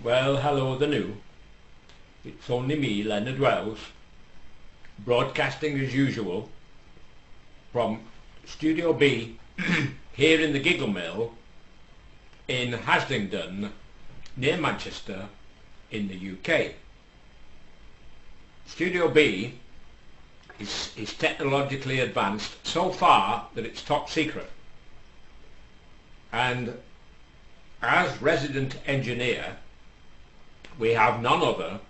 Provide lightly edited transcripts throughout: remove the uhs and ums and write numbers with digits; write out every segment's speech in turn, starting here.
Well, hello the new. It's only me, Leonard Wells, broadcasting as usual from Studio B here in the Giggle Mill in Haslingden, near Manchester, in the UK. Studio B is technologically advanced so far that it's top secret. And as resident engineer, we have none other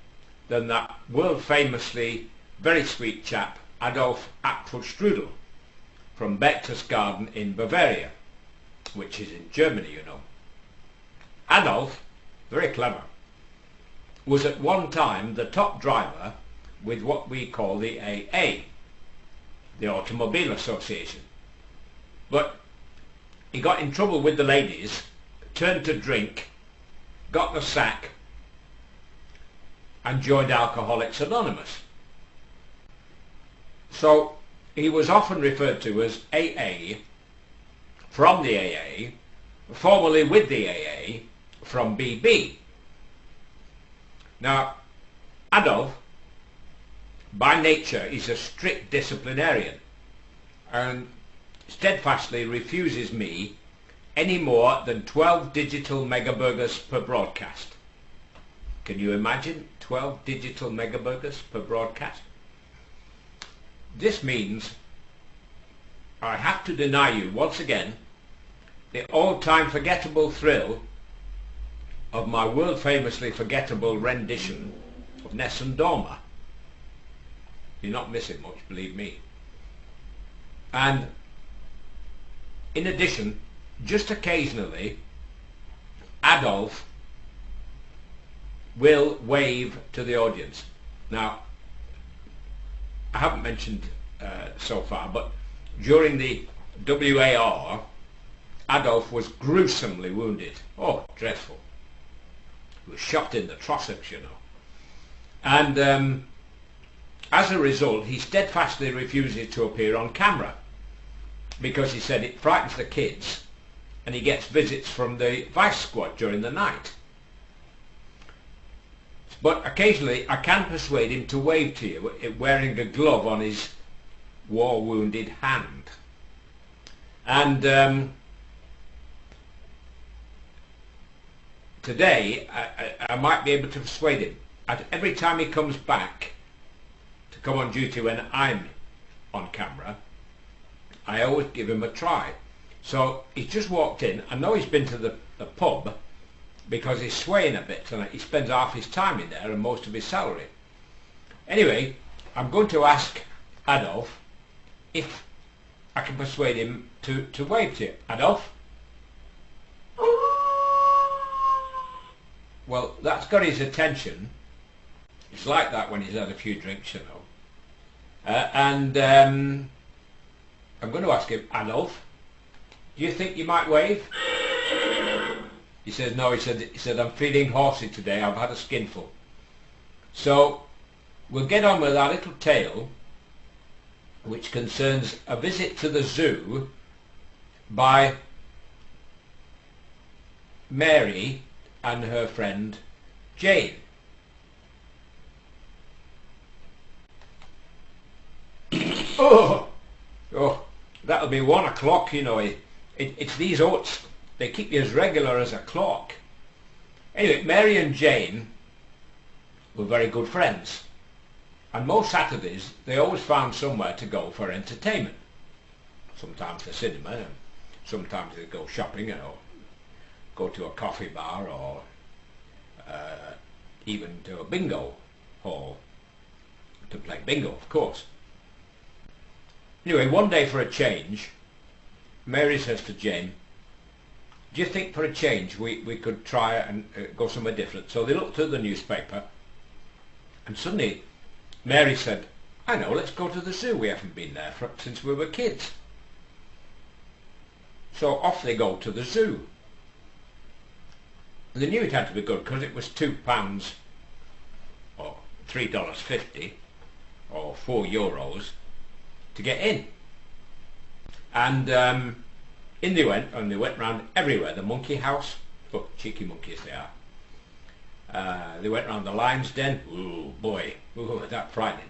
than that world famously very sweet chap Adolf Apfelstrudel from Berchtesgaden in Bavaria, which is in Germany, you know. Adolf, very clever, was at one time the top driver with what we call the AA, the Automobile Association. But he got in trouble with the ladies, turned to drink, got the sack, and joined Alcoholics Anonymous. So he was often referred to as AA from the AA, formerly with the AA from BB. Now, Adolf, by nature, is a strict disciplinarian and steadfastly refuses me any more than 12 digital megaburgers per broadcast. Can you imagine 12 digital megaburgers per broadcast? This means I have to deny you once again the all-time forgettable thrill of my world famously forgettable rendition of Nessun Dorma. You're not missing much, believe me. And in addition, just occasionally, Adolf will wave to the audience. Now, I haven't mentioned so far, but during the WAR, Adolf was gruesomely wounded. Oh, dreadful. He was shot in the Trossachs, you know. And as a result, he steadfastly refuses to appear on camera because he said it frightens the kids and he gets visits from the vice squad during the night. But occasionally I can persuade him to wave to you wearing a glove on his war-wounded hand. And today I might be able to persuade him. Every time he comes back to come on duty when I'm on camera, I always give him a try. So he's just walked in. I know he's been to the pub because he's swaying a bit tonight. He spends half his time in there and most of his salary. Anyway, I'm going to ask Adolf if I can persuade him to wave to you. Adolf? Well, that's got his attention. It's like that when he's had a few drinks, you know. I'm going to ask him, Adolf, do you think you might wave? He says, no, he said, I'm feeling horsey today, I've had a skinful. So, we'll get on with our little tale, which concerns a visit to the zoo by Mary and her friend Jane. Oh, that'll be 1 o'clock, you know. It's these oats. They keep you as regular as a clock. Anyway, Mary and Jane were very good friends. And most Saturdays, they always found somewhere to go for entertainment. Sometimes the cinema, and sometimes they go shopping, or go to a coffee bar, or even to a bingo hall to play bingo, of course. Anyway, one day for a change, Mary says to Jane, do you think for a change we could try and go somewhere different? So they looked at the newspaper and suddenly Mary said, I know, let's go to the zoo. We haven't been there since we were kids. So off they go to the zoo. And they knew it had to be good because it was £2 or $3.50 or €4 to get in. And in they went round everywhere. The monkey house, oh, cheeky monkeys they are. They went round the lion's den. Ooh, boy, ooh, that frightening.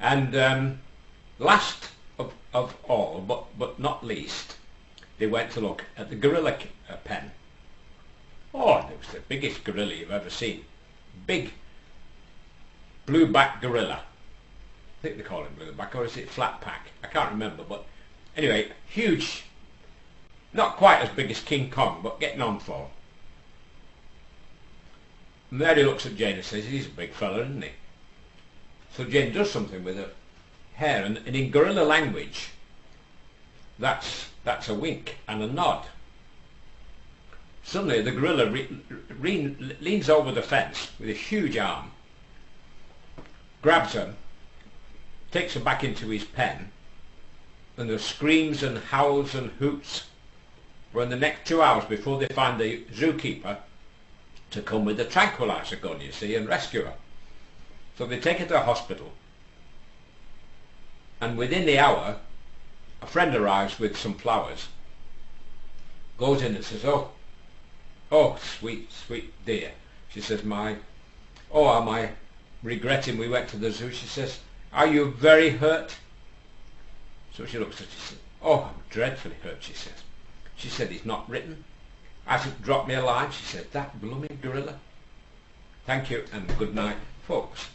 And last of all, but not least, they went to look at the gorilla pen. Oh, it was the biggest gorilla you've ever seen. Big blue-back gorilla. I think they call him blue-back, or is it flat pack? I can't remember, but anyway, huge. Not quite as big as King Kong, but getting on for. Mary looks at Jane and says, he's a big fella, isn't he? So Jane does something with her hair, and in gorilla language, that's a wink and a nod. Suddenly the gorilla leans over the fence with a huge arm, grabs her, takes her back into his pen, and there's screams and howls and hoots for the next 2 hours before they find the zookeeper to come with the tranquilizer gun, you see, and rescue her. So they take her to a hospital, and within the hour a friend arrives with some flowers, goes in and says, oh, sweet dear. She says, am I regretting we went to the zoo? She says, are you very hurt? So she looks at her, she says, oh, I'm dreadfully hurt, she says. She said, he's not written, hasn't dropped me a line. She said, that blooming gorilla. Thank you and good night, folks.